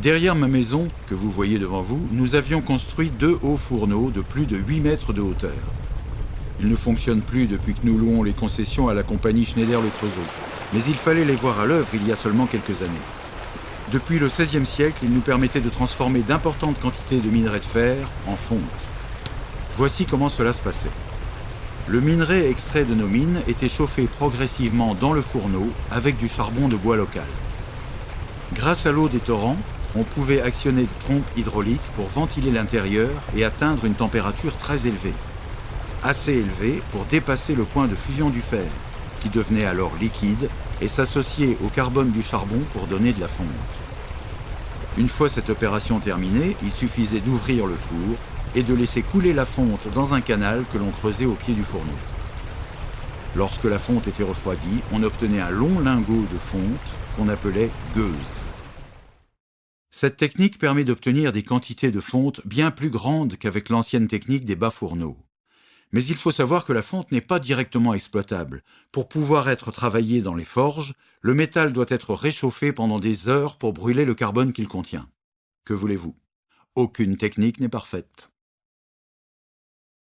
Derrière ma maison, que vous voyez devant vous, nous avions construit 2 hauts fourneaux de plus de 8 mètres de hauteur. Ils ne fonctionnent plus depuis que nous louons les concessions à la compagnie Schneider Le Creusot, mais il fallait les voir à l'œuvre il y a seulement quelques années. Depuis le XVIe siècle, ils nous permettaient de transformer d'importantes quantités de minerais de fer en fonte. Voici comment cela se passait. Le minerai extrait de nos mines était chauffé progressivement dans le fourneau avec du charbon de bois local. Grâce à l'eau des torrents, on pouvait actionner des trompes hydrauliques pour ventiler l'intérieur et atteindre une température très élevée. Assez élevée pour dépasser le point de fusion du fer, qui devenait alors liquide et s'associer au carbone du charbon pour donner de la fonte. Une fois cette opération terminée, il suffisait d'ouvrir le four et de laisser couler la fonte dans un canal que l'on creusait au pied du fourneau. Lorsque la fonte était refroidie, on obtenait un long lingot de fonte qu'on appelait gueuse. Cette technique permet d'obtenir des quantités de fonte bien plus grandes qu'avec l'ancienne technique des bas fourneaux. Mais il faut savoir que la fonte n'est pas directement exploitable. Pour pouvoir être travaillé dans les forges, le métal doit être réchauffé pendant des heures pour brûler le carbone qu'il contient. Que voulez-vous ? Aucune technique n'est parfaite.